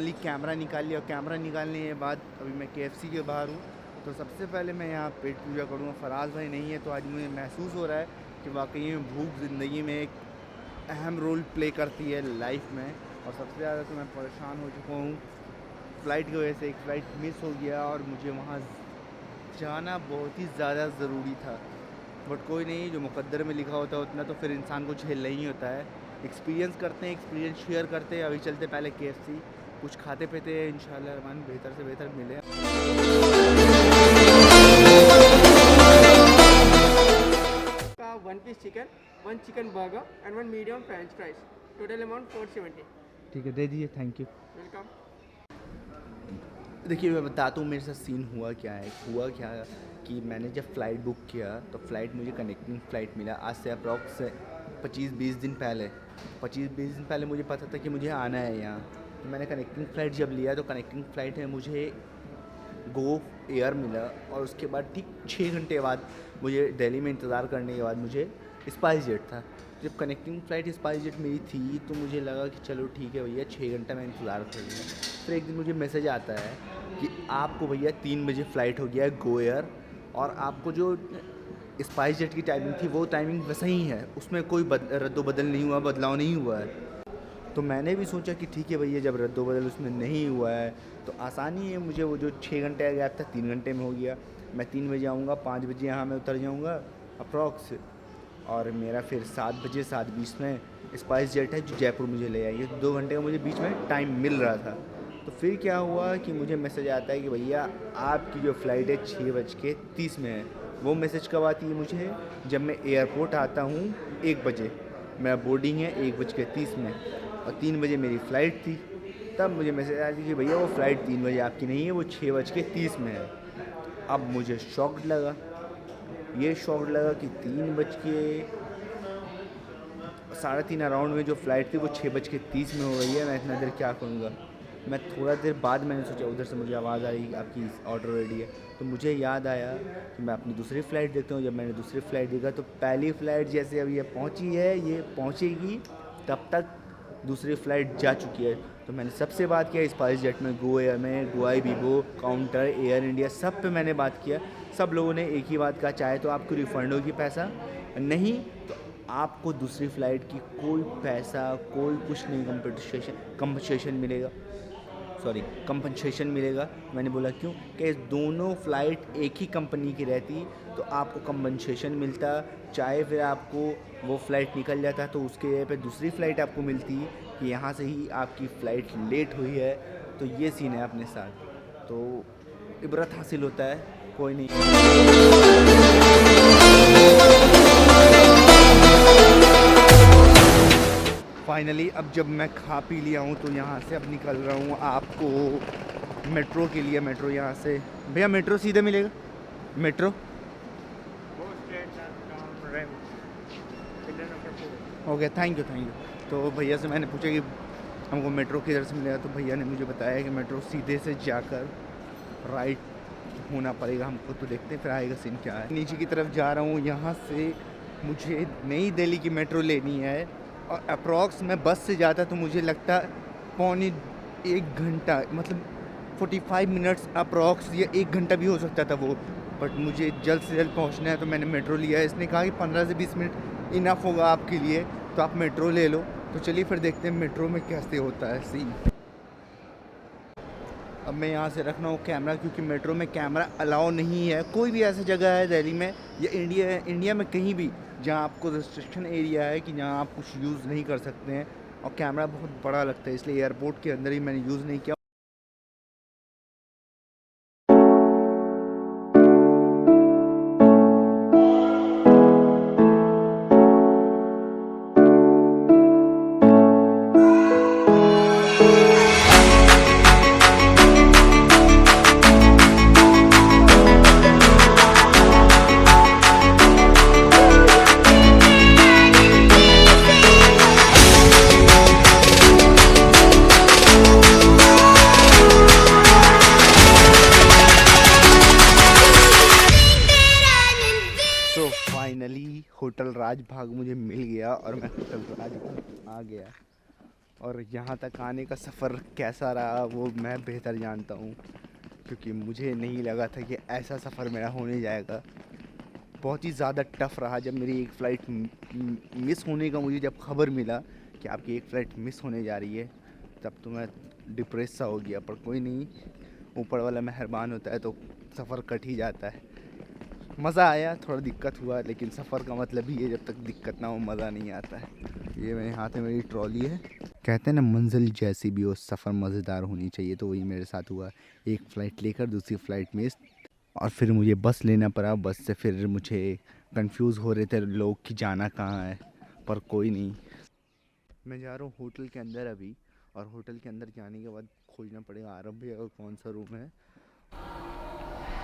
Finally camera निकाल लिया और कैमरा निकालने के बाद अभी मैं KFC के बाहर हूँ। तो सबसे पहले मैं यहाँ पेट पूजा करूँगा। फराज भाई नहीं है तो आज मुझे महसूस हो रहा है कि वाकई में भूख ज़िंदगी में एक अहम रोल प्ले करती है लाइफ में। और सबसे ज़्यादा तो मैं परेशान हो चुका हूँ फ़्लाइट की वजह से। एक फ़्लाइट मिस हो गया और मुझे वहाँ जाना बहुत ही ज़्यादा ज़रूरी था, बट कोई नहीं, जो मुकद्दर में लिखा होता है उतना तो फिर इंसान को झेलना ही होता है। एक्सपीरियंस करते हैं, एक्सपीरियंस शेयर करते हैं। अभी चलते पहले KFC कुछ खाते पीते हैं, इंशाल्लाह रहमान बेहतर से बेहतर मिले। का 1 piece chicken, 1 chicken burger and 1 medium French fries, total amount 470। ठीक है, दे दीजिए, थैंक यू। वेलकम। देखिए मैं बताता हूँ मेरे साथ सीन हुआ क्या है। हुआ क्या कि मैंने जब फ़्लाइट बुक किया तो फ़्लाइट मुझे कनेक्टिंग फ़्लाइट मिला आज से अप्रॉक्स 25-20 दिन पहले। 25-20 दिन पहले मुझे पता था कि मुझे आना है यहाँ। तो मैंने कनेक्टिंग फ़्लाइट जब लिया तो कनेक्टिंग फ़्लाइट में मुझे गो एयर मिला और उसके बाद ठीक 6 घंटे बाद मुझे दिल्ली में इंतज़ार करने के बाद मुझे स्पाइस जेट था। जब कनेक्टिंग फ़्लाइट स्पाइस जेट मेरी थी तो मुझे लगा कि चलो ठीक है भैया, 6 घंटा मैं इंतज़ार कर लूँगा। फिर एक दिन मुझे मैसेज आता है कि आपको भैया 3 बजे फ़्लाइट हो गया है गो एयर, और आपको जो स्पाइस जेट की टाइमिंग थी वो टाइमिंग वैसा ही है, उसमें कोई रद्दोबदल नहीं हुआ, बदलाव नहीं हुआ है। तो मैंने भी सोचा कि ठीक है भैया, जब रद्दोबदल उसमें नहीं हुआ है तो आसानी है। मुझे वो जो 6 घंटे का गैप था 3 घंटे में हो गया। मैं 3 बजे आऊँगा, 5 बजे यहाँ मैं उतर जाऊँगा अप्रॉक्स, और मेरा फिर 7 बजे 7:20 में स्पाइस जेट है जो जयपुर मुझे ले आएगी। 2 घंटे का मुझे बीच में टाइम मिल रहा था। तो फिर क्या हुआ कि मुझे मैसेज आता है कि भैया आपकी जो फ़्लाइट है 6:30 में है। वो मैसेज कब आती है मुझे, जब मैं एयरपोर्ट आता हूँ 1 बजे। मेरा बोर्डिंग है 1:30 में और 3 बजे मेरी फ़्लाइट थी। तब मुझे मैसेज आती है कि भैया वो फ़्लाइट 3 बजे आपकी नहीं है, वो 6:30 में है। अब मुझे शॉक्ड लगा, ये शॉक्ड लगा कि 3:30 अराउंड में जो फ़्लाइट थी वो 6:30 में हो गई है। मैं इतना देर क्या करूँगा। मैं थोड़ा देर बाद मैंने सोचा, उधर से मुझे आवाज़ आ रही आपकी ऑर्डर रेडी है। तो मुझे याद आया कि मैं अपनी दूसरी फ़्लाइट देखता हूँ। जब मैंने दूसरी फ़्लाइट देखा तो पहली फ़्लाइट जैसे अभी ये पहुँची है, ये पहुँचेगी तब तक दूसरी फ़्लाइट जा चुकी है। तो मैंने सबसे बात किया, स्पाइस जेट में, गो एयर में, गोआई बीबो, काउंटर, एयर इंडिया, सब पे मैंने बात किया। सब लोगों ने एक ही बात कहा, चाहे तो आपको रिफ़ंड होगी पैसा, नहीं तो आपको दूसरी फ़्लाइट की कोई पैसा, कोई कुछ नहीं, कंपनसेशन मिलेगा। मैंने बोला क्यों, कि दोनों फ़्लाइट एक ही कंपनी की रहती तो आपको कंपनसेशन मिलता, चाहे फिर आपको वो फ़्लाइट निकल जाता तो उसके जगह पे दूसरी फ़्लाइट आपको मिलती कि यहाँ से ही आपकी फ़्लाइट लेट हुई है। तो ये सीन है अपने साथ, तो इबरत हासिल होता है, कोई नहीं। फाइनली अब जब मैं खा पी लिया हूँ तो यहाँ से अब निकल रहा हूँ आपको मेट्रो के लिए। मेट्रो यहाँ से, भैया मेट्रो सीधे मिलेगा? Metro okay, thank you. तो भैया से मैंने पूछा कि हमको मेट्रो किधर से मिलेगा, तो भैया ने मुझे बताया कि मेट्रो सीधे से जाकर राइट होना पड़ेगा हमको। तो देखते हैं फिर आएगा सीन क्या है। नीचे की तरफ जा रहा हूँ, यहाँ से मुझे नई दिल्ली की मेट्रो लेनी है और अप्रॉक्स मैं बस से जाता तो मुझे लगता 1 घंटा, मतलब 45 मिनट्स अप्रॉक्स, या 1 घंटा भी हो सकता था वो। बट मुझे जल्द से जल्द पहुंचना है तो मैंने मेट्रो लिया है। इसने कहा कि 15 से 20 मिनट इनफ होगा आपके लिए, तो आप मेट्रो ले लो। तो चलिए फिर देखते हैं मेट्रो में कैसे होता है सीन। अब मैं यहाँ से रखना हूँ कैमरा, क्योंकि मेट्रो में कैमरा अलाउ नहीं है। कोई भी ऐसी जगह है दिल्ली में या इंडिया में कहीं भी जहाँ आपको रेस्ट्रिक्शन एरिया है कि जहाँ आप कुछ यूज़ नहीं कर सकते हैं, और कैमरा बहुत बड़ा लगता है, इसलिए एयरपोर्ट के अंदर ही मैंने यूज़ नहीं किया। फाइनली होटल राजभाग मुझे मिल गया और मैं होटल राजभाग आ गया। और यहाँ तक आने का सफ़र कैसा रहा वो मैं बेहतर जानता हूँ, क्योंकि मुझे नहीं लगा था कि ऐसा सफ़र मेरा होने जाएगा। बहुत ही ज़्यादा टफ़ रहा। जब मेरी एक फ़्लाइट मिस होने का मुझे जब खबर मिला कि आपकी एक फ़्लाइट मिस होने जा रही है, तब तो मैं डिप्रेस सा हो गया। पर कोई नहीं, ऊपर वाला मेहरबान होता है तो सफ़र कट ही जाता है। मज़ा आया, थोड़ा दिक्कत हुआ, लेकिन सफ़र का मतलब ही है जब तक दिक्कत ना हो मज़ा नहीं आता है। ये मेरे हाथ में मेरी ट्रॉली है। कहते हैं ना, मंजिल जैसी भी हो सफ़र मज़ेदार होनी चाहिए, तो वही मेरे साथ हुआ। एक फ़्लाइट लेकर दूसरी फ़्लाइट मिस, और फिर मुझे बस लेना पड़ा। बस से फिर मुझे कंफ्यूज हो रहे थे लोग कि जाना कहाँ है, पर कोई नहीं। मैं जा रहा हूँ होटल के अंदर अभी, और होटल के अंदर जाने के बाद खोजना पड़ेगा आरब भैया और कौन सा रूम है।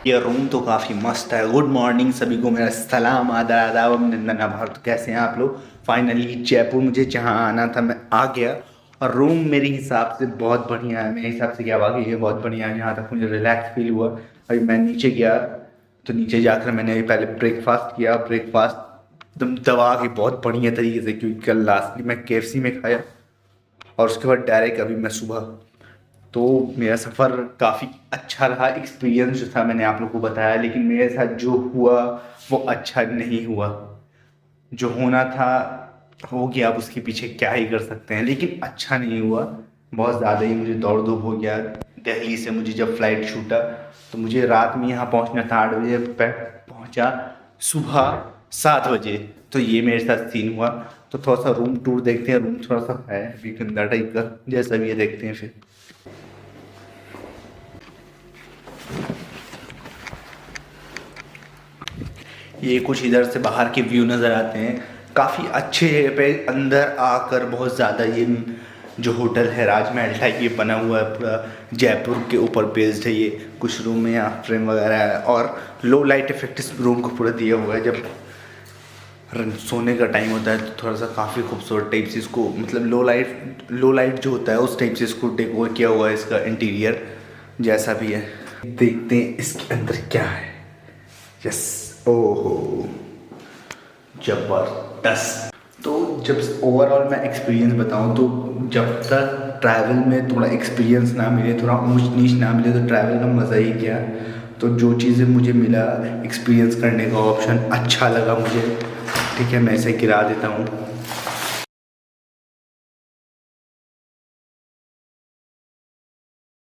ये रूम तो काफ़ी मस्त है। गुड मॉर्निंग सभी को, मेरा सलाम, आदाब, अभिनंदन, आभार। तो कैसे हैं आप लोग? फाइनली जयपुर मुझे जहाँ आना था मैं आ गया, और रूम मेरे हिसाब से बहुत बढ़िया है। मेरे हिसाब से क्या वाकई ये बहुत बढ़िया है। यहाँ तक मुझे रिलैक्स फील हुआ। अभी मैं नीचे गया तो नीचे जाकर मैंने अभी पहले ब्रेकफास्ट किया। ब्रेकफास्ट एकदम दबा के बहुत बढ़िया तरीके से, क्योंकि कल लास्टली मैं KFC में खाया, और उसके बाद डायरेक्ट अभी मैं सुबह। तो मेरा सफ़र काफ़ी अच्छा रहा। एक्सपीरियंस जो था मैंने आप लोगों को बताया, लेकिन मेरे साथ जो हुआ वो अच्छा नहीं हुआ। जो होना था हो गया, अब उसके पीछे क्या ही कर सकते हैं, लेकिन अच्छा नहीं हुआ। बहुत ज़्यादा ही मुझे दौड़ धूप हो गया। दिल्ली से मुझे जब फ़्लाइट छूटा तो मुझे रात में यहाँ पहुँचना था 8 बजे, पहुँचा सुबह 7 बजे। तो ये मेरे साथ सीन हुआ। तो थोड़ा सा रूम टूर देखते हैं। रूम थोड़ा सा है भी गंदा टाइप का, जैसा भी ये देखते हैं फिर। ये कुछ इधर से बाहर के व्यू नज़र आते हैं, काफ़ी अच्छे जगह पे। अंदर आकर बहुत ज़्यादा ये जो होटल है राजमहल टाइप ये बना हुआ है, पूरा जयपुर के ऊपर बेस्ड है। ये कुछ रूम में यहाँ फ्रेम वगैरह है, और लो लाइट इफेक्ट इस रूम को पूरा दिया हुआ है। जब सोने का टाइम होता है तो थोड़ा सा काफ़ी खूबसूरत टाइप से इसको, मतलब लो लाइट जो होता है उस टाइप से इसको डेकोर किया हुआ है। इसका इंटीरियर जैसा भी है, देखते हैं इसके अंदर क्या है। यस, ओहो जबरदस्त। तो जब ओवरऑल मैं एक्सपीरियंस बताऊं, तो जब तक ट्रैवल में थोड़ा एक्सपीरियंस ना मिले, थोड़ा ऊंच नीच ना मिले, तो ट्रैवल का मज़ा ही क्या। तो जो चीज़ें मुझे मिला एक्सपीरियंस करने का ऑप्शन अच्छा लगा मुझे, ठीक है, मैं इसे गिरा देता हूँ।